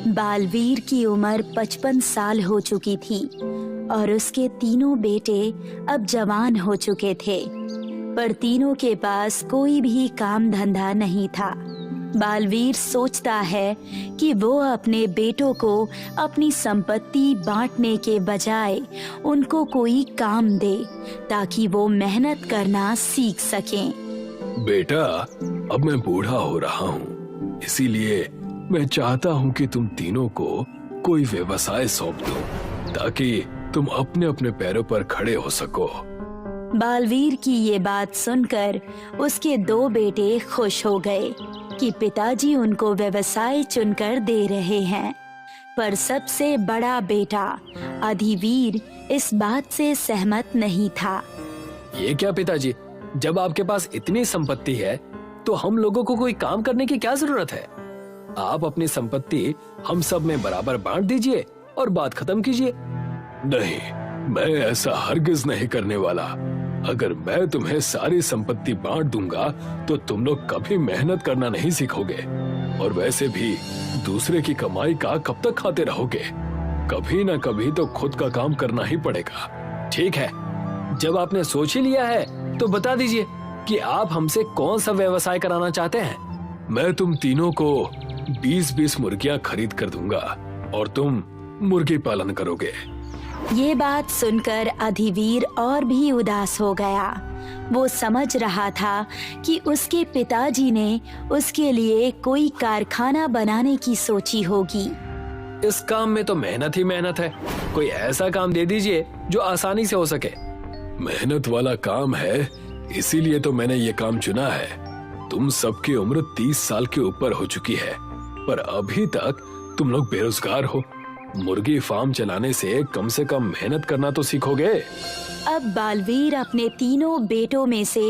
बालवीर की उम्र 55 साल हो चुकी थी और उसके तीनों बेटे अब जवान हो चुके थे, पर तीनों के पास कोई भी काम धंधा नहीं था। बालवीर सोचता है कि वो अपने बेटों को अपनी संपत्ति बांटने के बजाय उनको कोई काम दे ताकि वो मेहनत करना सीख सकें। बेटा, अब मैं बूढ़ा हो रहा हूँ, इसीलिए मैं चाहता हूँ कि तुम तीनों को कोई व्यवसाय सौंप दो ताकि तुम अपने अपने पैरों पर खड़े हो सको। बालवीर की ये बात सुनकर उसके दो बेटे खुश हो गए कि पिताजी उनको व्यवसाय चुनकर दे रहे हैं, पर सबसे बड़ा बेटा अधिवीर इस बात से सहमत नहीं था। ये क्या पिताजी, जब आपके पास इतनी संपत्ति है तो हम लोगों को कोई काम करने की क्या जरूरत है? आप अपनी संपत्ति हम सब में बराबर बांट दीजिए और बात खत्म कीजिए। नहीं, मैं ऐसा हरगिज नहीं करने वाला। अगर मैं तुम्हें सारी संपत्ति बांट दूंगा तो तुम लोग कभी मेहनत करना नहीं सीखोगे, और वैसे भी दूसरे की कमाई का कब तक खाते रहोगे? कभी ना कभी तो खुद का काम करना ही पड़ेगा। ठीक है, जब आपने सोच ही लिया है तो बता दीजिए कि आप हमसे कौन सा व्यवसाय कराना चाहते हैं। मैं तुम तीनों को 20-20 मुर्गियां खरीद कर दूंगा और तुम मुर्गी पालन करोगे। ये बात सुनकर अधिवीर और भी उदास हो गया। वो समझ रहा था कि उसके पिताजी ने उसके लिए कोई कारखाना बनाने की सोची होगी। इस काम में तो मेहनत ही मेहनत है, कोई ऐसा काम दे दीजिए जो आसानी से हो सके। मेहनत वाला काम है, इसीलिए तो मैंने ये काम चुना है। तुम सबकी उम्र 30 साल के ऊपर हो चुकी है, पर अभी तक तुम लोग बेरोजगार हो। मुर्गी फार्म चलाने से कम मेहनत करना तो सीखोगे। अब बालवीर अपने तीनों बेटों में से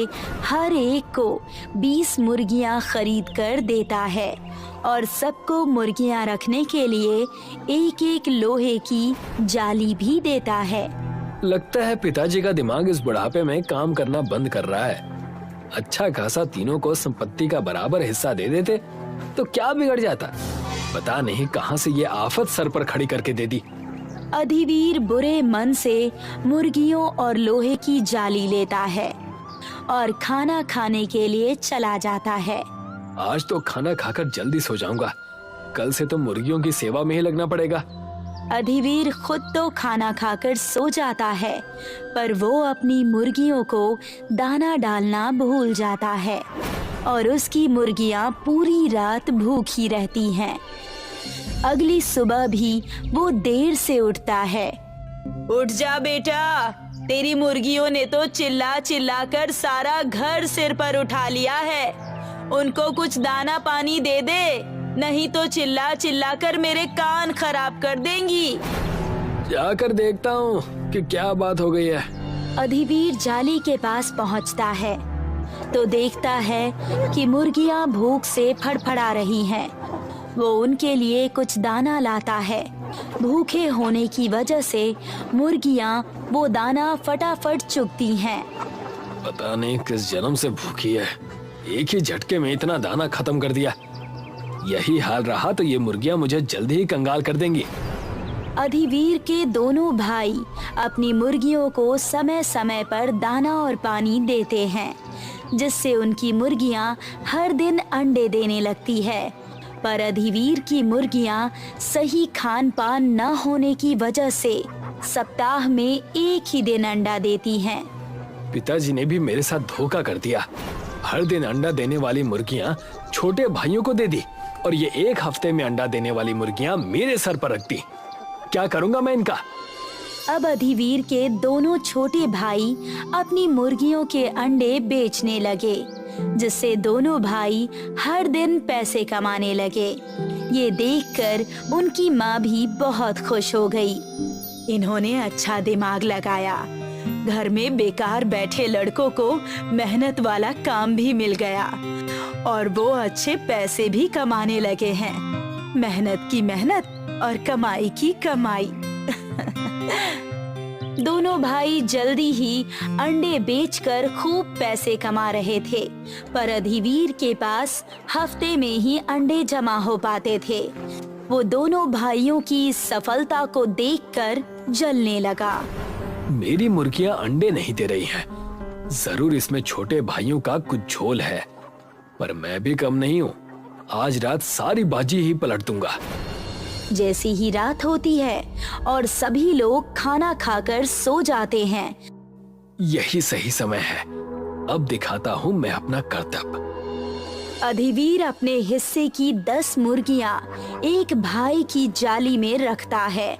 हर एक को 20 मुर्गियां खरीद कर देता है और सबको मुर्गियां रखने के लिए एक एक लोहे की जाली भी देता है। लगता है पिताजी का दिमाग इस बुढ़ापे में काम करना बंद कर रहा है। अच्छा खासा तीनों को संपत्ति का बराबर हिस्सा दे देते तो क्या बिगड़ जाता। पता नहीं कहां से ये आफत सर पर खड़ी करके दे दी। अधिवीर बुरे मन से मुर्गियों और लोहे की जाली लेता है और खाना खाने के लिए चला जाता है। आज तो खाना खाकर जल्दी सो जाऊंगा, कल से तो मुर्गियों की सेवा में ही लगना पड़ेगा। अधिवीर खुद तो खाना खाकर सो जाता है, पर वो अपनी मुर्गियों को दाना डालना भूल जाता है और उसकी मुर्गियां पूरी रात भूखी रहती हैं। अगली सुबह भी वो देर से उठता है। उठ जा बेटा, तेरी मुर्गियों ने तो चिल्ला चिल्ला कर सारा घर सिर पर उठा लिया है। उनको कुछ दाना पानी दे दे, नहीं तो चिल्ला चिल्ला कर मेरे कान खराब कर देंगी। जाकर देखता हूँ कि क्या बात हो गई है। अधिवीर जाली के पास पहुँचता है तो देखता है कि मुर्गियां भूख से फड़फड़ा रही हैं। वो उनके लिए कुछ दाना लाता है। भूखे होने की वजह से मुर्गियां वो दाना फटाफट चुगती हैं। पता नहीं किस जन्म से भूखी है, एक ही झटके में इतना दाना खत्म कर दिया। यही हाल रहा तो ये मुर्गियां मुझे जल्दी ही कंगाल कर देंगी। अधिवीर के दोनों भाई अपनी मुर्गियों को समय समय पर दाना और पानी देते हैं, जिससे उनकी मुर्गियां हर दिन अंडे देने लगती है। पर अधिवीर की मुर्गियां सही खान पान न होने की वजह से सप्ताह में एक ही दिन अंडा देती हैं। पिताजी ने भी मेरे साथ धोखा कर दिया। हर दिन अंडा देने वाली मुर्गियां छोटे भाइयों को दे दी और ये एक हफ्ते में अंडा देने वाली मुर्गियां मेरे सर पर रख दी। क्या करूंगा मैं इनका? अब अधिवीर के दोनों छोटे भाई अपनी मुर्गियों के अंडे बेचने लगे, जिससे दोनों भाई हर दिन पैसे कमाने लगे। ये देखकर उनकी माँ भी बहुत खुश हो गई। इन्होंने अच्छा दिमाग लगाया। घर में बेकार बैठे लड़कों को मेहनत वाला काम भी मिल गया और वो अच्छे पैसे भी कमाने लगे हैं। मेहनत की मेहनत और कमाई की कमाई। दोनों भाई जल्दी ही अंडे बेचकर खूब पैसे कमा रहे थे, पर अधिवीर के पास हफ्ते में ही अंडे जमा हो पाते थे। वो दोनों भाइयों की इस सफलता को देखकर जलने लगा। मेरी मुर्गियां अंडे नहीं दे रही हैं। जरूर इसमें छोटे भाइयों का कुछ झोल है, पर मैं भी कम नहीं हूँ। आज रात सारी बाजी ही पलट दूंगा। जैसी ही रात होती है और सभी लोग खाना खाकर सो जाते हैं, यही सही समय है। अब दिखाता हूँ मैं अपना करतब। अधिवीर अपने हिस्से की 10 मुर्गियां एक भाई की जाली में रखता है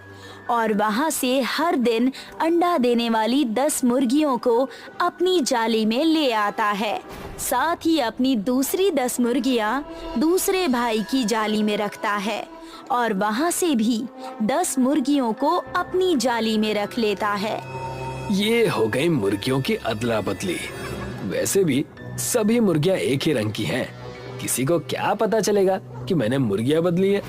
और वहां से हर दिन अंडा देने वाली 10 मुर्गियों को अपनी जाली में ले आता है। साथ ही अपनी दूसरी 10 मुर्गियां दूसरे भाई की जाली में रखता है और वहां से भी 10 मुर्गियों को अपनी जाली में रख लेता है। ये हो गई मुर्गियों की अदला बदली। वैसे भी सभी मुर्गियां एक ही रंग की हैं। किसी को क्या पता चलेगा कि मैंने मुर्गियां बदली है।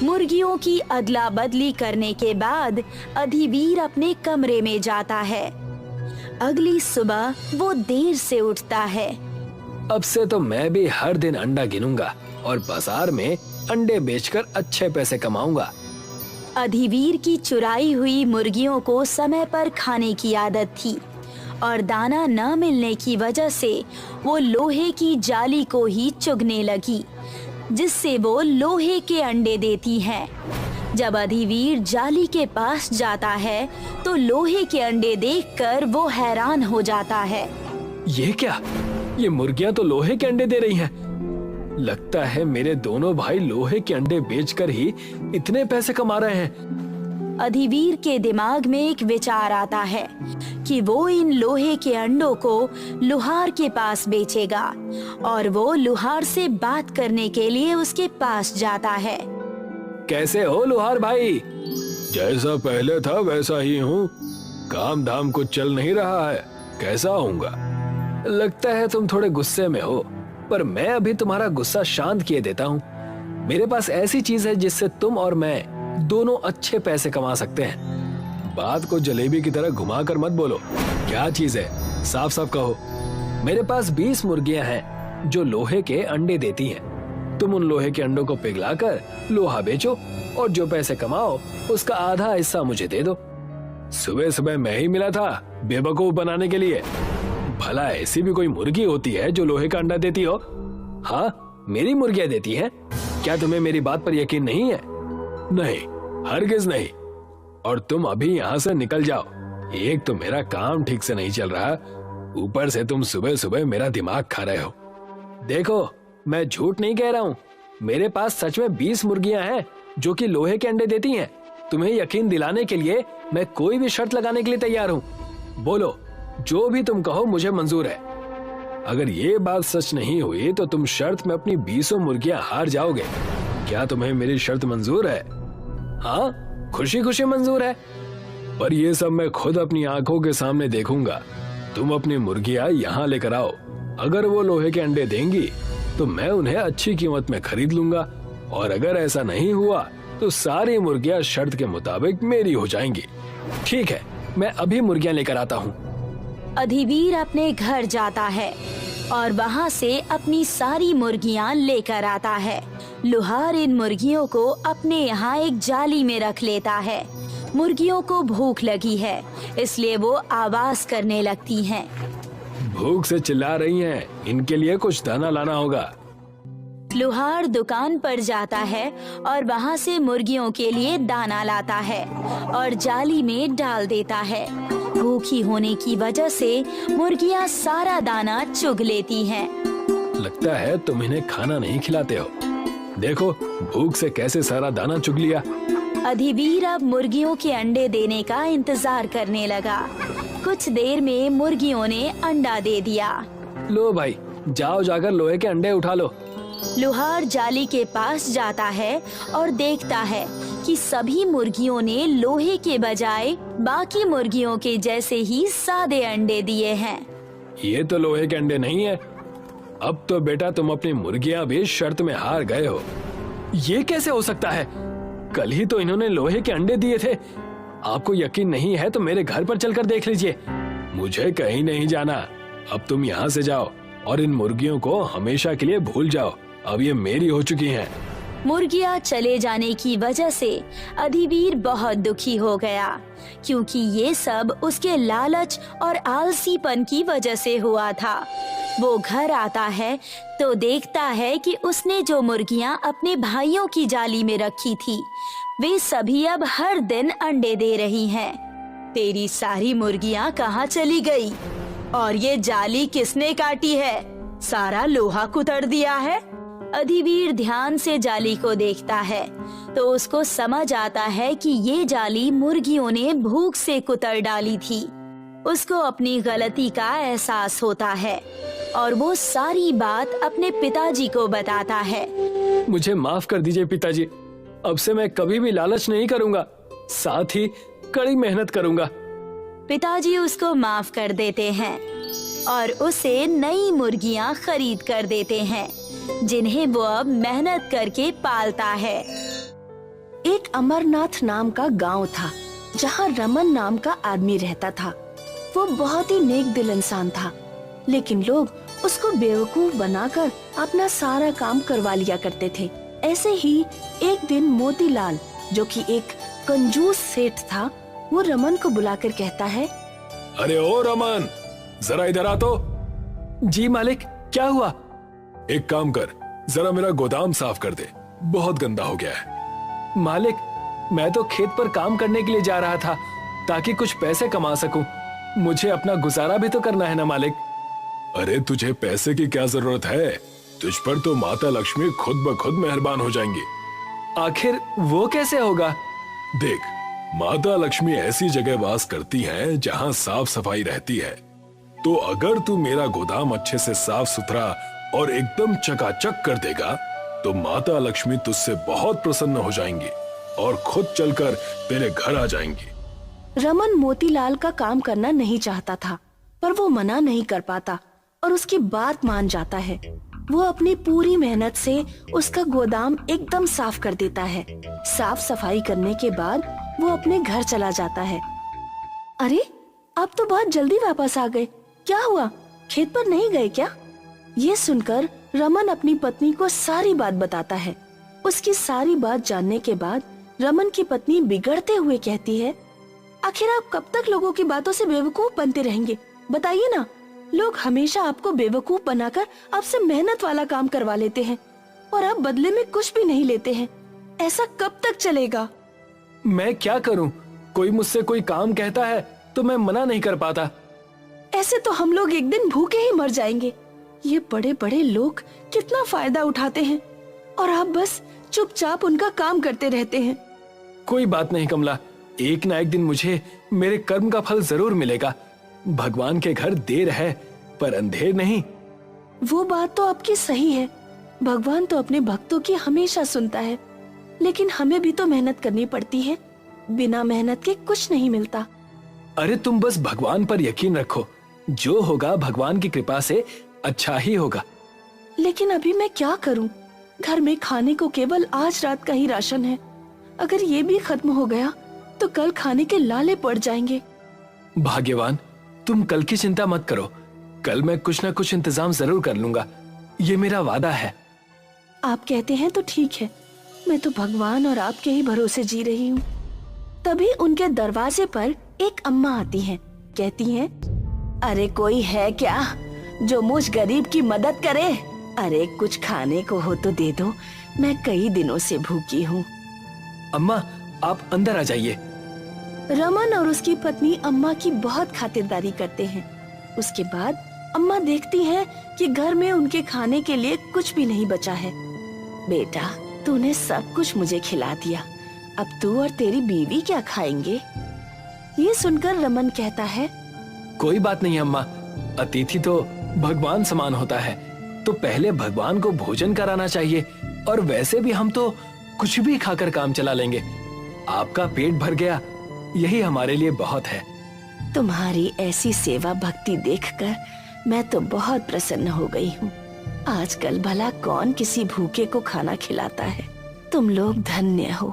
मुर्गियों की अदला बदली करने के बाद अधिवीर अपने कमरे में जाता है। अगली सुबह वो देर से उठता है। अब से तो मैं भी हर दिन अंडा गिनूंगा और बाजार में अंडे बेचकर अच्छे पैसे कमाऊंगा। अधिवीर की चुराई हुई मुर्गियों को समय पर खाने की आदत थी और दाना न मिलने की वजह से वो लोहे की जाली को ही चुगने लगी, जिससे वो लोहे के अंडे देती हैं। जब अधिवीर जाली के पास जाता है तो लोहे के अंडे देखकर वो हैरान हो जाता है। ये क्या? ये मुर्गियां तो लोहे के अंडे दे रही हैं। लगता है मेरे दोनों भाई लोहे के अंडे बेचकर ही इतने पैसे कमा रहे हैं। अधिवीर के दिमाग में एक विचार आता है कि वो इन लोहे के अंडों को लुहार के पास बेचेगा और वो लुहार से बात करने के लिए उसके पास जाता है। कैसे हो लुहार भाई? जैसा पहले था वैसा ही हूँ। काम धाम कुछ चल नहीं रहा है, कैसा होऊंगा? लगता है तुम थोड़े गुस्से में हो, पर मैं अभी तुम्हारा गुस्सा शांत किए देता हूँ। मेरे पास ऐसी चीज है जिससे तुम और मैं दोनों अच्छे पैसे कमा सकते हैं। बात को जलेबी की तरह घुमा कर मत बोलो। क्या चीज है? साफ साफ कहो। मेरे पास 20 मुर्गियां हैं जो लोहे के अंडे देती हैं। तुम उन लोहे के अंडों को पिघलाकर लोहा बेचो और जो पैसे कमाओ उसका आधा हिस्सा मुझे दे दो। सुबह सुबह मैं ही मिला था बेवकूफ बनाने के लिए। भला ऐसी भी कोई मुर्गी होती है जो लोहे का अंडा देती हो? हाँ, मेरी मुर्गियां देती हैं। क्या तुम्हें मेरी बात पर यकीन नहीं है? नहीं, हरगिज नहीं। और तुम अभी यहाँ से निकल जाओ। एक तो मेरा काम ठीक से नहीं चल रहा, ऊपर से तुम सुबह सुबह मेरा दिमाग खा रहे हो। देखो, मैं झूठ नहीं कह रहा हूँ। मेरे पास सच में 20 मुर्गियां हैं जो कि लोहे के अंडे देती हैं। तुम्हें यकीन दिलाने के लिए मैं कोई भी शर्त लगाने के लिए तैयार हूँ। बोलो, जो भी तुम कहो मुझे मंजूर है। अगर ये बात सच नहीं हुई तो तुम शर्त में अपनी 20 मुर्गियां हार जाओगे। क्या तुम्हें मेरी शर्त मंजूर है? हाँ, खुशी खुशी मंजूर है। पर ये सब मैं खुद अपनी आंखों के सामने देखूंगा। तुम अपनी मुर्गियां यहाँ लेकर आओ। अगर वो लोहे के अंडे देंगी तो मैं उन्हें अच्छी कीमत में खरीद लूंगा, और अगर ऐसा नहीं हुआ तो सारी मुर्गियां शर्त के मुताबिक मेरी हो जाएंगी। ठीक है, मैं अभी मुर्गियां लेकर आता हूँ। अधिवीर अपने घर जाता है और वहाँ से अपनी सारी मुर्गियाँ लेकर आता है। लुहार इन मुर्गियों को अपने यहाँ एक जाली में रख लेता है। मुर्गियों को भूख लगी है, इसलिए वो आवाज करने लगती हैं। भूख से चिल्ला रही हैं, इनके लिए कुछ दाना लाना होगा। लुहार दुकान पर जाता है और वहाँ से मुर्गियों के लिए दाना लाता है और जाली में डाल देता है। भूखी होने की वजह से मुर्गियाँ सारा दाना चुग लेती हैं। लगता है तुम इन्हें खाना नहीं खिलाते हो। देखो, भूख से कैसे सारा दाना चुग लिया। अधिवीर अब मुर्गियों के अंडे देने का इंतजार करने लगा। कुछ देर में मुर्गियों ने अंडा दे दिया। लो भाई, जाओ जाकर लोहे के अंडे उठा लो। लुहार जाली के पास जाता है और देखता है कि सभी मुर्गियों ने लोहे के बजाय बाकी मुर्गियों के जैसे ही सादे अंडे दिए हैं। ये तो लोहे के अंडे नहीं है। अब तो बेटा तुम अपनी मुर्गियां भी शर्त में हार गए हो। ये कैसे हो सकता है? कल ही तो इन्होंने लोहे के अंडे दिए थे। आपको यकीन नहीं है तो मेरे घर पर चलकर देख लीजिए। मुझे कहीं नहीं जाना। अब तुम यहाँ से जाओ और इन मुर्गियों को हमेशा के लिए भूल जाओ। अब ये मेरी हो चुकी हैं। मुर्गियां चले जाने की वजह से अधिवीर बहुत दुखी हो गया, क्योंकि ये सब उसके लालच और आलसीपन की वजह से हुआ था। वो घर आता है तो देखता है कि उसने जो मुर्गियां अपने भाइयों की जाली में रखी थी, वे सभी अब हर दिन अंडे दे रही हैं। तेरी सारी मुर्गियां कहाँ चली गई? और ये जाली किसने काटी है? सारा लोहा कुतर दिया है। अधिवीर ध्यान से जाली को देखता है तो उसको समझ आता है कि ये जाली मुर्गियों ने भूख से कुतर डाली थी। उसको अपनी गलती का एहसास होता है और वो सारी बात अपने पिताजी को बताता है। मुझे माफ कर दीजिए पिताजी, अब से मैं कभी भी लालच नहीं करूंगा, साथ ही कड़ी मेहनत करूंगा। पिताजी उसको माफ कर देते हैं और उसे नई मुर्गियां खरीद कर देते हैं, जिन्हें वो अब मेहनत करके पालता है। एक अमरनाथ नाम का गांव था, जहां रमन नाम का आदमी रहता था। वो बहुत ही नेक दिल इंसान था, लेकिन लोग उसको बेवकूफ बनाकर अपना सारा काम करवा लिया करते थे। ऐसे ही एक दिन मोतीलाल, जो कि एक कंजूस सेठ था, वो रमन को बुलाकर कहता है, अरे ओ रमन, जरा इधर आ तो। जी मालिक, क्या हुआ? एक काम कर, जरा मेरा गोदाम साफ कर दे, बहुत गंदा हो गया है। मालिक, मैं तो खेत पर काम करने के लिए जा रहा था ताकि कुछ पैसे कमा सकूं। मुझे अपना गुजारा भी तो करना है ना मालिक। अरे तुझे पैसे की क्या जरूरत है? तुझ पर तो माता लक्ष्मी खुद ब खुद मेहरबान हो जाएंगी। आखिर वो कैसे होगा? देख, माता लक्ष्मी ऐसी जगह वास करती हैं जहां साफ सफाई रहती है। तो अगर तू मेरा गोदाम अच्छे से साफ सुथरा और एकदम चकाचक कर देगा तो माता लक्ष्मी तुझसे बहुत प्रसन्न हो जाएंगी और खुद चलकर तेरे घर आ जाएंगी। रमन मोतीलाल का काम करना नहीं चाहता था, पर वो मना नहीं कर पाता और उसकी बात मान जाता है। वो अपनी पूरी मेहनत से उसका गोदाम एकदम साफ कर देता है। साफ सफाई करने के बाद वो अपने घर चला जाता है। अरे, आप तो बहुत जल्दी वापस आ गए, क्या हुआ? खेत पर नहीं गए क्या? ये सुनकर रमन अपनी पत्नी को सारी बात बताता है। उसकी सारी बात जानने के बाद रमन की पत्नी बिगड़ते हुए कहती है, आखिर आप कब तक लोगों की बातों से बेवकूफ बनते रहेंगे? बताइए ना, लोग हमेशा आपको बेवकूफ बनाकर आपसे मेहनत वाला काम करवा लेते हैं और आप बदले में कुछ भी नहीं लेते हैं। ऐसा कब तक चलेगा? मैं क्या करूं? कोई मुझसे कोई काम कहता है तो मैं मना नहीं कर पाता। ऐसे तो हम लोग एक दिन भूखे ही मर जाएंगे। ये बड़े बड़े लोग कितना फायदा उठाते हैं और आप बस चुपचाप उनका काम करते रहते हैं। कोई बात नहीं कमला, एक ना एक दिन मुझे मेरे कर्म का फल जरूर मिलेगा। भगवान के घर देर है पर अंधेर नहीं। वो बात तो आपकी सही है, भगवान तो अपने भक्तों की हमेशा सुनता है, लेकिन हमें भी तो मेहनत करनी पड़ती है। बिना मेहनत के कुछ नहीं मिलता। अरे तुम बस भगवान पर यकीन रखो, जो होगा भगवान की कृपा से अच्छा ही होगा। लेकिन अभी मैं क्या करूं? घर में खाने को केवल आज रात का ही राशन है। अगर ये भी खत्म हो गया तो कल खाने के लाले पड़ जाएंगे। भाग्यवान, तुम कल की चिंता मत करो, कल मैं कुछ न कुछ इंतजाम जरूर कर लूंगा, ये मेरा वादा है। आप कहते हैं तो ठीक है, मैं तो भगवान और आपके ही भरोसे जी रही हूँ। तभी उनके दरवाजे पर एक अम्मा आती हैं। कहती हैं, अरे कोई है क्या जो मुझ गरीब की मदद करे? अरे कुछ खाने को हो तो दे दो, मैं कई दिनों से भूखी हूँ। अम्मा, आप अंदर आ जाइए। रमन और उसकी पत्नी अम्मा की बहुत खातिरदारी करते हैं। उसके बाद अम्मा देखती हैं कि घर में उनके खाने के लिए कुछ भी नहीं बचा है। बेटा, तूने सब कुछ मुझे खिला दिया, अब तू और तेरी बीवी क्या खाएंगे? ये सुनकर रमन कहता है, कोई बात नहीं अम्मा, अतिथि तो भगवान समान होता है, तो पहले भगवान को भोजन कराना चाहिए, और वैसे भी हम तो कुछ भी खाकर काम चला लेंगे। आपका पेट भर गया, यही हमारे लिए बहुत है। तुम्हारी ऐसी सेवा भक्ति देखकर मैं तो बहुत प्रसन्न हो गई हूँ। आजकल भला कौन किसी भूखे को खाना खिलाता है? तुम लोग धन्य हो।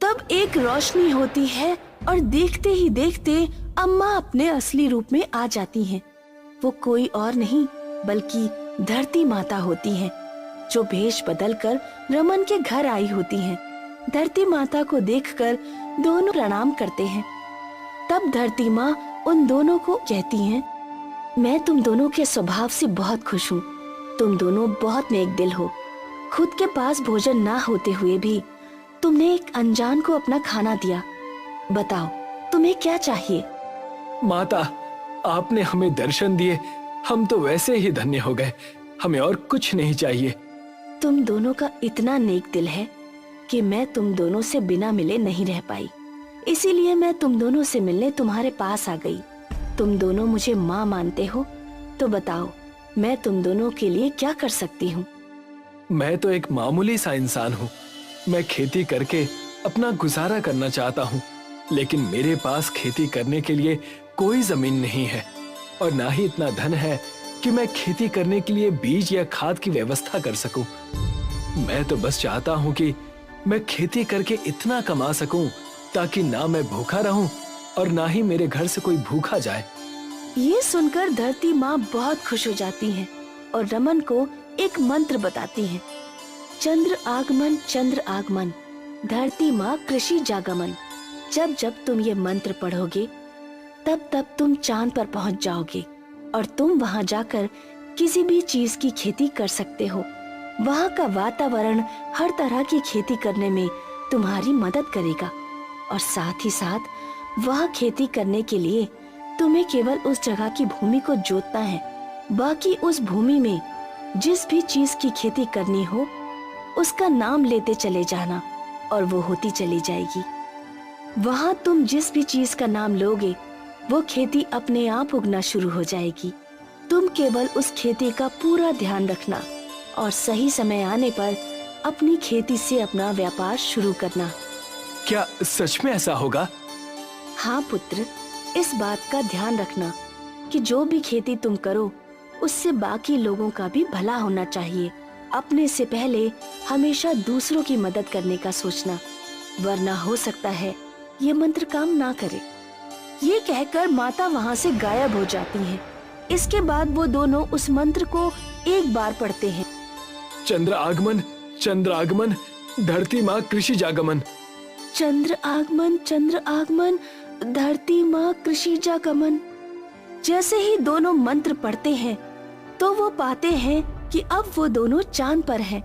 तब एक रोशनी होती है और देखते ही देखते अम्मा अपने असली रूप में आ जाती हैं। वो कोई और नहीं बल्कि धरती माता होती हैं, जो भेष बदलकर रमन के घर आई होती हैं। धरती माता को देखकर दोनों प्रणाम करते हैं। तब धरती माँ उन दोनों को कहती हैं, मैं तुम दोनों के स्वभाव से बहुत खुश हूँ। तुम दोनों बहुत नेक दिल हो। खुद के पास भोजन ना होते हुए भी तुमने एक अनजान को अपना खाना दिया। बताओ तुम्हें क्या चाहिए? माता, आपने हमें दर्शन दिए, हम तो वैसे ही धन्य हो गए। हमें और कुछ नहीं चाहिए। तुम दोनों का इतना नेक दिल है कि मैं तुम दोनों से बिना मिले नहीं रह पाई। इसीलिए मैं तुम दोनों से मिलने तुम्हारे पास आ गई। तुम दोनों मुझे माँ मानते हो, तो बताओ मैं तुम दोनों के लिए क्या कर सकती हूँ? मैं तो एक मामूली सा इंसान हूँ। मैं खेती करके अपना गुजारा करना चाहता हूँ, लेकिन मेरे पास खेती करने के लिए कोई जमीन नहीं है और ना ही इतना धन है कि मैं खेती करने के लिए बीज या खाद की व्यवस्था कर सकूं। मैं तो बस चाहता हूँ कि मैं खेती करके इतना कमा सकूं ताकि ना मैं भूखा रहूं और ना ही मेरे घर से कोई भूखा जाए। ये सुनकर धरती माँ बहुत खुश हो जाती हैं और रमन को एक मंत्र बताती हैं। चंद्र आगमन, धरती माँ कृषि जागमन। जब जब तुम ये मंत्र पढ़ोगे तब तब तुम चांद पर पहुँच जाओगे और तुम वहाँ जाकर किसी भी चीज की खेती कर सकते हो। वहाँ का वातावरण हर तरह की खेती करने में तुम्हारी मदद करेगा और साथ ही साथ वहाँ खेती करने के लिए तुम्हें केवल उस जगह की भूमि को जोतना है। बाकी उस भूमि में जिस भी चीज की खेती करनी हो उसका नाम लेते चले जाना और वो होती चली जाएगी। वहाँ तुम जिस भी चीज का नाम लोगे वो खेती अपने आप उगना शुरू हो जाएगी। तुम केवल उस खेती का पूरा ध्यान रखना और सही समय आने पर अपनी खेती से अपना व्यापार शुरू करना। क्या सच में ऐसा होगा? हाँ पुत्र, इस बात का ध्यान रखना कि जो भी खेती तुम करो उससे बाकी लोगों का भी भला होना चाहिए। अपने से पहले हमेशा दूसरों की मदद करने का सोचना, वरना हो सकता है ये मंत्र काम ना करे। ये कहकर माता वहाँ से गायब हो जाती हैं। इसके बाद वो दोनों उस मंत्र को एक बार पढ़ते हैं। चंद्र आगमन, धरती माँ कृषि जागमन। चंद्र आगमन, धरती माँ कृषि जागमन। जैसे ही दोनों मंत्र पढ़ते हैं तो वो पाते हैं कि अब वो दोनों चांद पर हैं।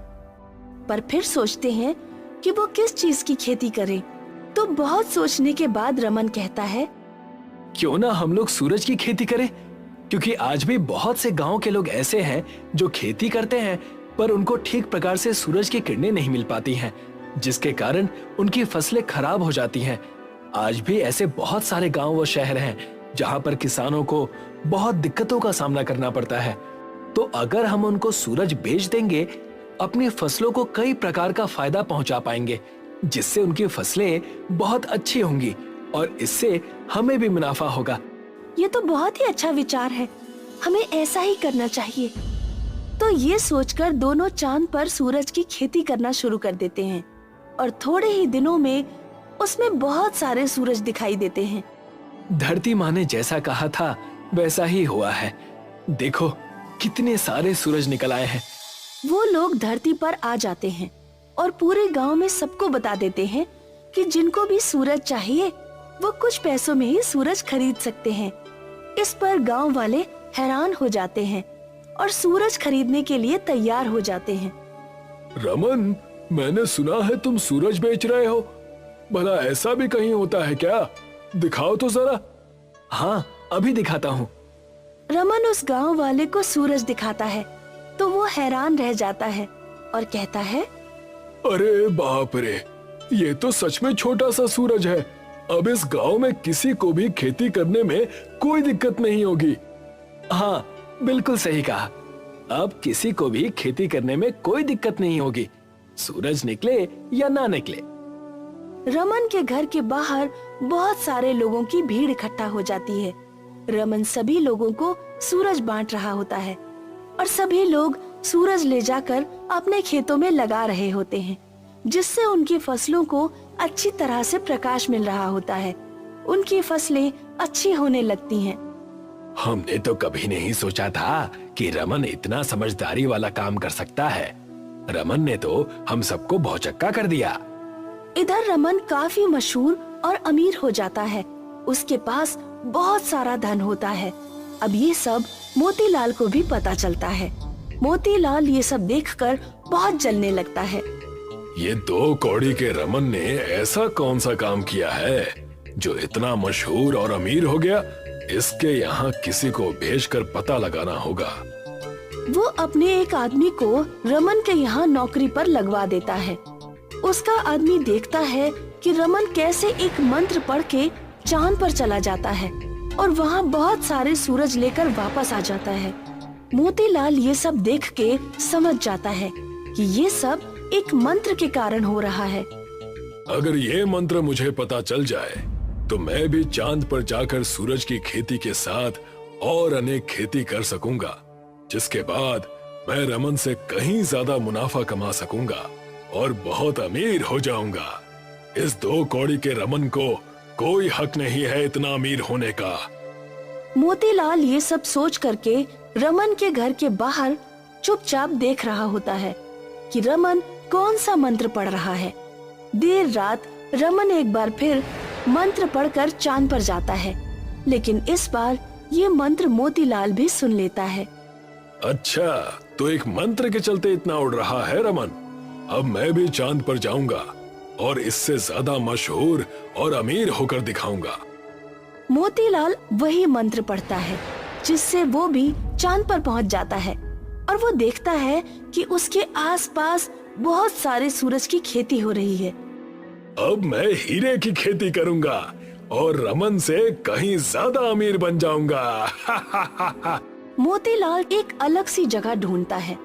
पर फिर सोचते हैं कि वो किस चीज की खेती करें। तो बहुत सोचने के बाद रमन कहता है, क्यों ना हम लोग सूरज की खेती करें, क्योंकि आज भी बहुत से गांव के लोग ऐसे हैं जो खेती करते हैं पर उनको ठीक प्रकार से सूरज की किरणें नहीं मिल पाती हैं, जिसके कारण उनकी फसलें खराब हो जाती हैं। आज भी ऐसे बहुत सारे गांव व शहर हैं जहां पर किसानों को बहुत दिक्कतों का सामना करना पड़ता है। तो अगर हम उनको सूरज बेच देंगे, अपनी फसलों को कई प्रकार का फायदा पहुंचा पाएंगे, जिससे उनकी फसलें बहुत अच्छी होंगी और इससे हमें भी मुनाफा होगा। ये तो बहुत ही अच्छा विचार है, हमें ऐसा ही करना चाहिए। तो ये सोचकर दोनों चांद पर सूरज की खेती करना शुरू कर देते हैं और थोड़े ही दिनों में उसमें बहुत सारे सूरज दिखाई देते हैं। धरती माँ ने जैसा कहा था वैसा ही हुआ है। देखो कितने सारे सूरज निकल आए हैं। वो लोग धरती पर आ जाते हैं और पूरे गांव में सबको बता देते हैं कि जिनको भी सूरज चाहिए वो कुछ पैसों में ही सूरज खरीद सकते हैं। इस पर गांव वाले हैरान हो जाते हैं और सूरज खरीदने के लिए तैयार हो जाते हैं। रमन, मैंने सुना है तुम सूरज बेच रहे हो। भला ऐसा भी कहीं होता है क्या? दिखाओ तो जरा। हाँ, अभी दिखाता हूँ। रमन उस गांव वाले को सूरज दिखाता है तो वो हैरान रह जाता है और कहता है, अरे बाप रे, ये तो सच में छोटा सा सूरज है। अब इस गांव में किसी को भी खेती करने में कोई दिक्कत नहीं होगी। हाँ, बिल्कुल सही कहा। अब किसी को भी खेती करने में कोई दिक्कत नहीं होगी, सूरज निकले या ना निकले। रमन के घर के बाहर बहुत सारे लोगों की भीड़ इकट्ठा हो जाती है। रमन सभी लोगों को सूरज बांट रहा होता है और सभी लोग सूरज ले जाकर अपने खेतों में लगा रहे होते हैं, जिससे उनकी फसलों को अच्छी तरह से प्रकाश मिल रहा होता है। उनकी फसलें अच्छी होने लगती हैं। हमने तो कभी नहीं सोचा था कि रमन इतना समझदारी वाला काम कर सकता है। रमन ने तो हम सबको भौचक्का कर दिया। इधर रमन काफी मशहूर और अमीर हो जाता है। उसके पास बहुत सारा धन होता है। अब ये सब मोतीलाल को भी पता चलता है। मोतीलाल ये सब देखकर बहुत जलने लगता है। ये 2 कौड़ी के रमन ने ऐसा कौन सा काम किया है जो इतना मशहूर और अमीर हो गया? इसके यहाँ किसी को भेजकर पता लगाना होगा। वो अपने एक आदमी को रमन के यहाँ नौकरी पर लगवा देता है। उसका आदमी देखता है कि रमन कैसे एक मंत्र पढ़ के चांद पर चला जाता है और वहाँ बहुत सारे सूरज लेकर वापस आ जाता है। मोतीलाल ये सब देख के समझ जाता है कि ये सब एक मंत्र के कारण हो रहा है। अगर ये मंत्र मुझे पता चल जाए तो मैं भी चांद पर जाकर सूरज की खेती के साथ और अनेक खेती कर सकूंगा, जिसके बाद मैं रमन से कहीं ज्यादा मुनाफा कमा सकूंगा और बहुत अमीर हो जाऊंगा। इस 2 कौड़ी के रमन को कोई हक नहीं है इतना अमीर होने का। मोतीलाल ये सब सोच करके रमन के घर के बाहर चुपचाप देख रहा होता है कि रमन कौन सा मंत्र पढ़ रहा है। देर रात रमन एक बार फिर मंत्र पढ़कर चांद पर जाता है, लेकिन इस बार ये मंत्र मोतीलाल भी सुन लेता है। अच्छा, तो एक मंत्र के चलते इतना उड़ रहा है रमन। अब मैं भी चांद पर जाऊंगा और इससे ज्यादा मशहूर और अमीर होकर दिखाऊंगा। मोतीलाल वही मंत्र पढ़ता है जिससे वो भी चांद पर पहुंच जाता है और वो देखता है कि उसके आसपास बहुत सारे सूरज की खेती हो रही है। अब मैं हीरे की खेती करूंगा और रमन से कहीं ज्यादा अमीर बन जाऊंगा। मोतीलाल एक अलग सी जगह ढूंढता है।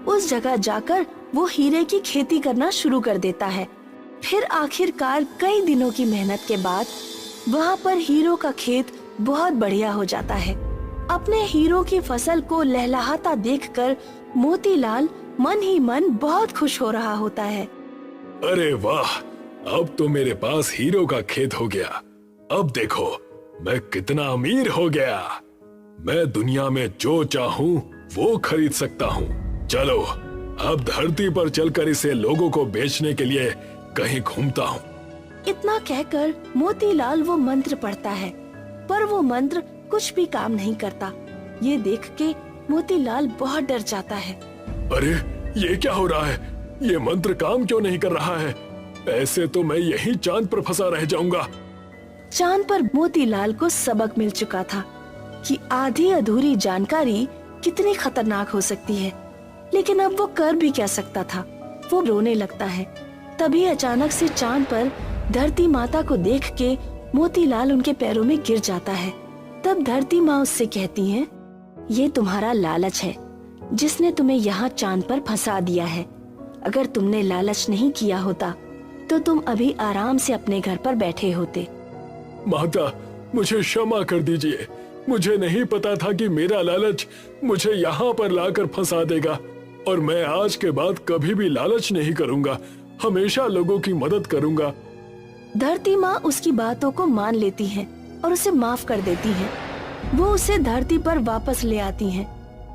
उस जगह जाकर वो हीरे की खेती करना शुरू कर देता है। फिर आखिरकार कई दिनों की मेहनत के बाद वहाँ पर हीरो का खेत बहुत बढ़िया हो जाता है। अपने हीरो की फसल को लहलहाता देखकर मोतीलाल मन ही मन बहुत खुश हो रहा होता है। अरे वाह, अब तो मेरे पास हीरो का खेत हो गया। अब देखो मैं कितना अमीर हो गया। मैं दुनिया में जो चाहूँ वो खरीद सकता हूँ। चलो अब धरती पर चलकर इसे लोगों को बेचने के लिए कहीं घूमता हूँ। इतना कहकर मोतीलाल वो मंत्र पढ़ता है, पर वो मंत्र कुछ भी काम नहीं करता। ये देख के मोतीलाल बहुत डर जाता है। अरे ये क्या हो रहा है? ये मंत्र काम क्यों नहीं कर रहा है? ऐसे तो मैं यहीं चांद पर फंसा रह जाऊंगा। चांद पर मोतीलाल को सबक मिल चुका था कि आधी अधूरी जानकारी कितनी खतरनाक हो सकती है, लेकिन अब वो कर भी क्या सकता था। वो रोने लगता है। तभी अचानक से चांद पर धरती माता को देख के मोतीलाल उनके पैरों में गिर जाता है। तब धरती माँ उससे कहती हैं, ये तुम्हारा लालच है जिसने तुम्हें यहाँ चांद पर फंसा दिया है। अगर तुमने लालच नहीं किया होता तो तुम अभी आराम से अपने घर पर बैठे होते। माता, मुझे क्षमा कर दीजिए। मुझे नहीं पता था कि मेरा लालच मुझे यहाँ पर लाकर फंसा देगा, और मैं आज के बाद कभी भी लालच नहीं करूँगा। हमेशा लोगों की मदद करूँगा। धरती माँ उसकी बातों को मान लेती हैं और उसे माफ कर देती हैं। वो उसे धरती पर वापस ले आती हैं।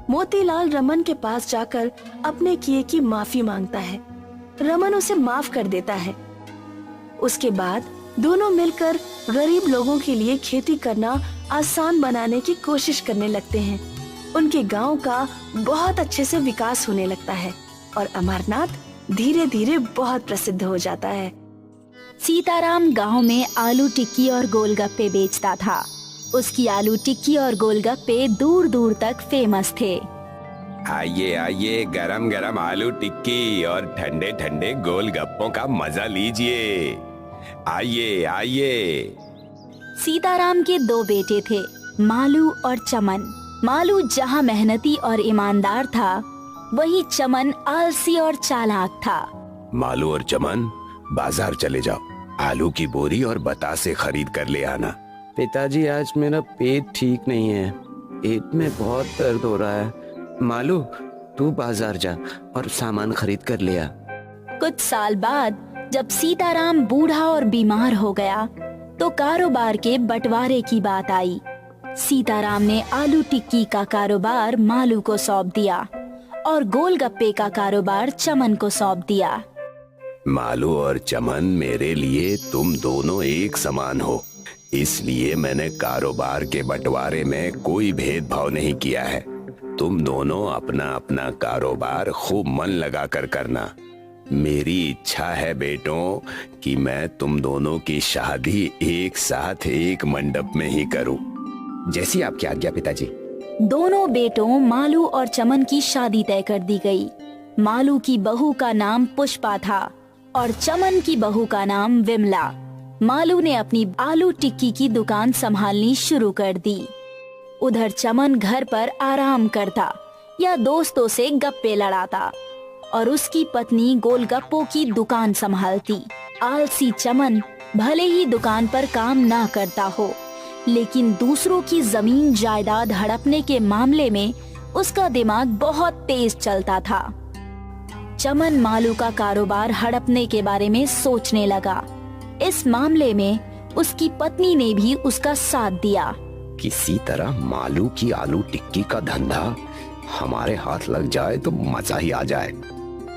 मोतीलाल रमन के पास जाकर अपने किए की माफी मांगता है। रमन उसे माफ कर देता है। उसके बाद दोनों मिलकर गरीब लोगों के लिए खेती करना आसान बनाने की कोशिश करने लगते हैं। उनके गांव का बहुत अच्छे से विकास होने लगता है और अमरनाथ धीरे धीरे बहुत प्रसिद्ध हो जाता है। सीताराम गांव में आलू टिक्की और गोलगप्पे बेचता था। उसकी आलू टिक्की और गोलगप्पे दूर दूर तक फेमस थे। आइए आइए, गरम गरम आलू टिक्की और ठंडे ठंडे गोलगप्पों का मजा लीजिए। आइए आइए। सीताराम के 2 बेटे थे, मालू और चमन। मालू जहाँ मेहनती और ईमानदार था, वहीं चमन आलसी और चालाक था। मालू और चमन, बाजार चले जाओ। आलू की बोरी और बतासे खरीद कर ले आना। पिताजी, आज मेरा पेट ठीक नहीं है। पेट में बहुत दर्द हो रहा है। मालू, तू बाजार जा और सामान खरीद कर ले आ। कुछ साल बाद जब सीताराम बूढ़ा और बीमार हो गया तो कारोबार के बंटवारे की बात आई। सीताराम ने आलू टिक्की का कारोबार मालू को सौंप दिया और गोलगप्पे का कारोबार चमन को सौंप दिया। मालू और चमन, मेरे लिए तुम दोनों एक समान हो, इसलिए मैंने कारोबार के बंटवारे में कोई भेदभाव नहीं किया है। तुम दोनों अपना अपना कारोबार खूब मन लगा कर करना। मेरी इच्छा है बेटों कि मैं तुम दोनों की शादी एक साथ एक मंडप में ही करूं। जैसी आपकी आज्ञा पिताजी। दोनों बेटों मालू और चमन की शादी तय कर दी गई। मालू की बहू का नाम पुष्पा था और चमन की बहू का नाम विमला। मालू ने अपनी आलू टिक्की की दुकान संभालनी शुरू कर दी। उधर चमन घर पर आराम करता या दोस्तों से गप्पे लड़ाता और उसकी पत्नी गोलगप्पों की दुकान संभालती। आलसी चमन भले ही दुकान पर काम ना करता हो, लेकिन दूसरों की जमीन जायदाद हड़पने के मामले में उसका दिमाग बहुत तेज चलता था। चमन मालू का कारोबार हड़पने के बारे में सोचने लगा। इस मामले में उसकी पत्नी ने भी उसका साथ दिया। किसी तरह मालू की आलू टिक्की का धंधा हमारे हाथ लग जाए तो मजा ही आ जाए।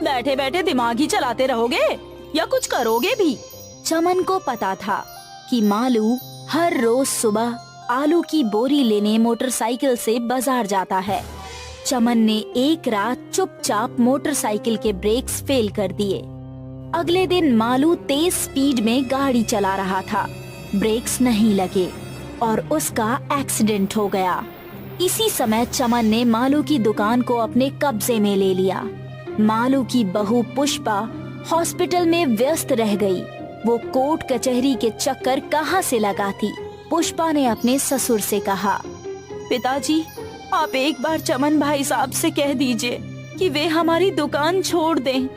बैठे बैठे दिमाग ही चलाते रहोगे या कुछ करोगे भी? चमन को पता था कि मालू हर रोज सुबह आलू की बोरी लेने मोटरसाइकिल से बाजार जाता है। चमन ने एक रात चुपचाप मोटरसाइकिल के ब्रेक्स फेल कर दिए। अगले दिन मालू तेज स्पीड में गाड़ी चला रहा था। ब्रेक्स नहीं लगे और उसका एक्सीडेंट हो गया। इसी समय चमन ने मालू की दुकान को अपने कब्जे में ले लिया। मालू की बहू पुष्पा हॉस्पिटल में व्यस्त रह गई। वो कोर्ट कचहरी के चक्कर कहाँ से लगाती। पुष्पा ने अपने ससुर से कहा, पिताजी, आप एक बार चमन भाई साहब से कह दीजिए कि वे हमारी दुकान छोड़ दें।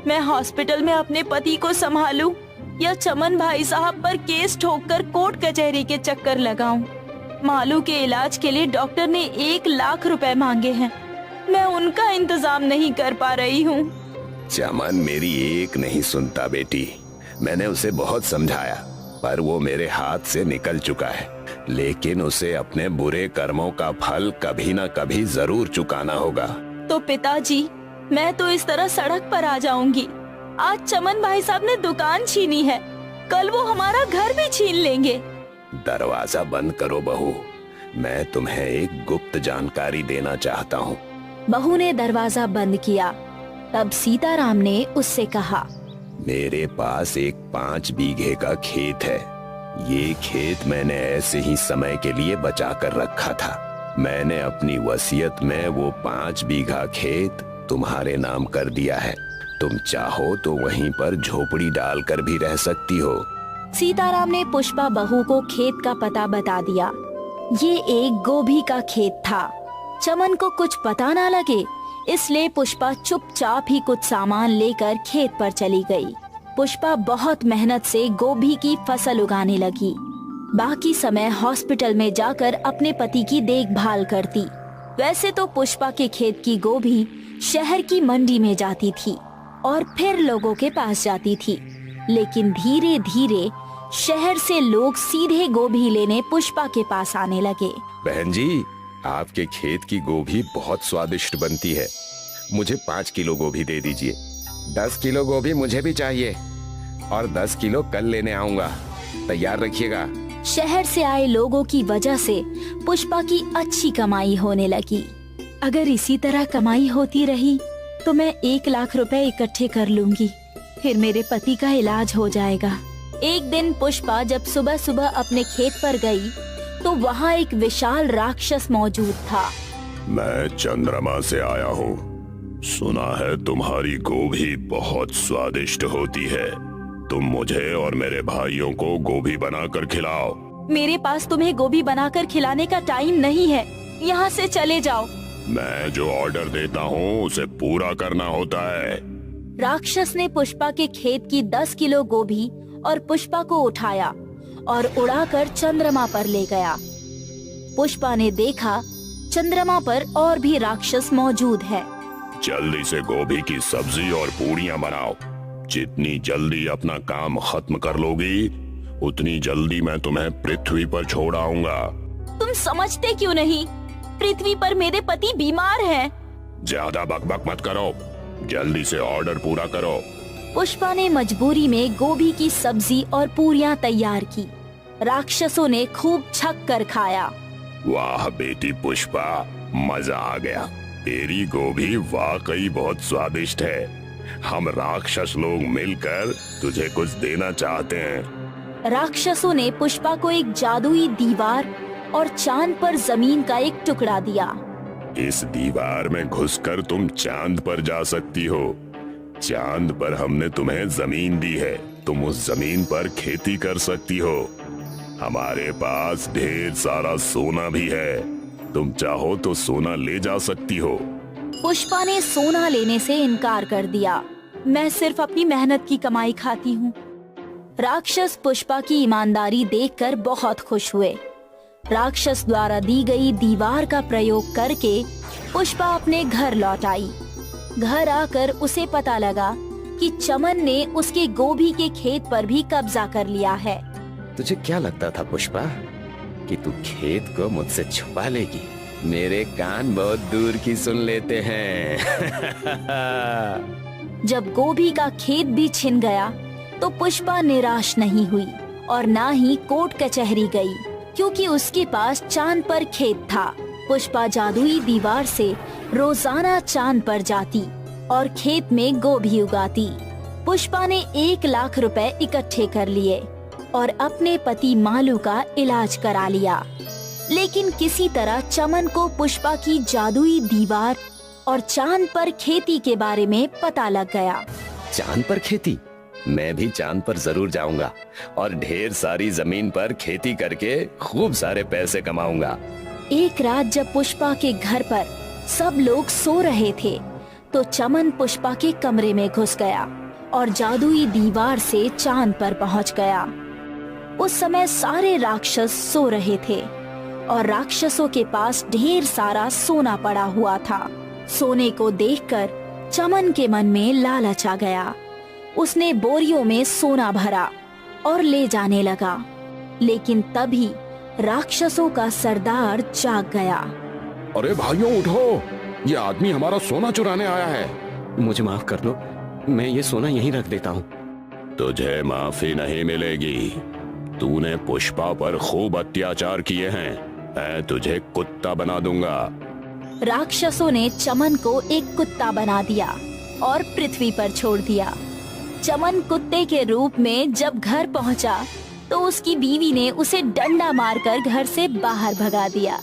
मैं हॉस्पिटल में अपने पति को संभालूं या चमन भाई साहब पर केस ठोककर कोर्ट कचहरी के चक्कर लगाऊं। मालू के इलाज के लिए डॉक्टर ने 1 लाख रुपए मांगे हैं। मैं उनका इंतजाम नहीं कर पा रही हूँ। चमन मेरी एक नहीं सुनता बेटी। मैंने उसे बहुत समझाया, पर वो मेरे हाथ से निकल चुका है। लेकिन उसे अपने बुरे कर्मों का फल कभी न कभी जरूर चुकाना होगा। तो पिताजी, मैं तो इस तरह सड़क पर आ जाऊंगी। आज चमन भाई साहब ने दुकान छीनी है, कल वो हमारा घर भी छीन लेंगे। दरवाजा बंद करो बहू, मैं तुम्हें एक गुप्त जानकारी देना चाहता हूँ। बहू ने दरवाजा बंद किया। तब सीताराम ने उससे कहा, मेरे पास एक 5 बीघे का खेत है। ये खेत मैंने ऐसे ही समय के लिए बचा कर रखा था। मैंने अपनी वसीयत में वो 5 बीघा खेत तुम्हारे नाम कर दिया है। तुम चाहो तो वहीं पर झोपड़ी डालकर भी रह सकती हो। सीताराम ने पुष्पा बहू को खेत का पता बता दिया। ये एक गोभी का खेत था। चमन को कुछ पता ना लगे, इसलिए पुष्पा चुपचाप ही कुछ सामान लेकर खेत पर चली गई। पुष्पा बहुत मेहनत से गोभी की फसल उगाने लगी। बाकी समय हॉस्पिटल में जाकर अपने पति की देखभाल करती। वैसे तो पुष्पा के खेत की गोभी शहर की मंडी में जाती थी और फिर लोगों के पास जाती थी, लेकिन धीरे धीरे शहर से लोग सीधे गोभी लेने पुष्पा के पास आने लगे। बहन जी, आपके खेत की गोभी बहुत स्वादिष्ट बनती है। मुझे 5 किलो गोभी दे दीजिए। 10 किलो गोभी मुझे भी चाहिए और 10 किलो कल लेने आऊंगा। तैयार रखिएगा। शहर से आए लोगों की वजह से पुष्पा की अच्छी कमाई होने लगी। अगर इसी तरह कमाई होती रही तो मैं 1 लाख रुपए इकट्ठे कर लूंगी, फिर मेरे पति का इलाज हो जाएगा। एक दिन पुष्पा जब सुबह सुबह अपने खेत पर गई तो वहाँ एक विशाल राक्षस मौजूद था। मैं चंद्रमा से आया हूँ। सुना है तुम्हारी गोभी बहुत स्वादिष्ट होती है। तुम मुझे और मेरे भाइयों को गोभी बनाकर खिलाओ। मेरे पास तुम्हें गोभी बनाकर खिलाने का टाइम नहीं है, यहाँ से चले जाओ। मैं जो ऑर्डर देता हूँ उसे पूरा करना होता है। राक्षस ने पुष्पा के खेत की 10 किलो गोभी और पुष्पा को उठाया और उड़ाकर चंद्रमा पर ले गया। पुष्पा ने देखा चंद्रमा पर और भी राक्षस मौजूद है। जल्दी से गोभी की सब्जी और पूड़ियाँ बनाओ। जितनी जल्दी अपना काम खत्म कर लोगी, उतनी जल्दी मैं तुम्हें पृथ्वी पर छोड़ आऊंगा। तुम समझते क्यों नहीं? पृथ्वी पर मेरे पति बीमार हैं। ज्यादा बकबक मत करो, जल्दी से ऑर्डर पूरा करो। पुष्पा ने मजबूरी में गोभी की सब्जी और पूरियां तैयार की। राक्षसों ने खूब छक कर खाया। वाह बेटी पुष्पा, मजा आ गया। तेरी गोभी वाकई बहुत स्वादिष्ट है। हम राक्षस लोग मिलकर तुझे कुछ देना चाहते हैं। राक्षसों ने पुष्पा को एक जादुई दीवार और चांद पर जमीन का एक टुकड़ा दिया। इस दीवार में घुसकर तुम चांद पर जा सकती हो। चांद पर हमने तुम्हें जमीन दी है, तुम उस जमीन पर खेती कर सकती हो। हमारे पास ढेर सारा सोना भी है, तुम चाहो तो सोना ले जा सकती हो। पुष्पा ने सोना लेने से इनकार कर दिया। मैं सिर्फ अपनी मेहनत की कमाई खाती हूँ। राक्षस पुष्पा की ईमानदारी देखकर बहुत खुश हुए। राक्षस द्वारा दी गई दीवार का प्रयोग करके पुष्पा अपने घर लौट आई। घर आकर उसे पता लगा कि चमन ने उसके गोभी के खेत पर भी कब्जा कर लिया है। तुझे क्या लगता था पुष्पा कि तू खेत को मुझसे छुपा लेगी? मेरे कान बहुत दूर की सुन लेते हैं। जब गोभी का खेत भी छिन गया तो पुष्पा निराश नहीं हुई और ना ही कोर्ट कचहरी गई, क्योंकि उसके पास चांद पर खेत था। पुष्पा जादुई दीवार से रोजाना चांद पर जाती और खेत में गोभी उगाती। पुष्पा ने 1 लाख रुपए इकट्ठे कर लिए और अपने पति मालू का इलाज करा लिया। लेकिन किसी तरह चमन को पुष्पा की जादुई दीवार और चांद पर खेती के बारे में पता लग गया। चांद पर खेती? मैं भी चांद पर जरूर जाऊंगा और ढेर सारी जमीन पर खेती करके खूब सारे पैसे कमाऊंगा। एक रात जब पुष्पा के घर पर सब लोग सो रहे थे तो चमन पुष्पा के कमरे में घुस गया और जादुई दीवार से चांद पर पहुंच गया। उस समय सारे राक्षस सो रहे थे और राक्षसों के पास ढेर सारा सोना पड़ा हुआ था। सोने को देखकर चमन के मन में लालच आ गया। उसने बोरियों में सोना भरा और ले जाने लगा। लेकिन तभी राक्षसों का सरदार जाग गया। अरे भाइयों उठो, ये आदमी हमारा सोना चुराने आया है। मुझे माफ कर दो, मैं ये सोना यहीं रख देता हूँ। तुझे माफी नहीं मिलेगी। तूने पुष्पा पर खूब अत्याचार किए हैं, मैं तुझे कुत्ता बना दूंगा। राक्षसों ने चमन को एक कुत्ता बना दिया और पृथ्वी पर छोड़ दिया। चमन कुत्ते के रूप में जब घर पहुंचा तो उसकी बीवी ने उसे डंडा मारकर घर से बाहर भगा दिया।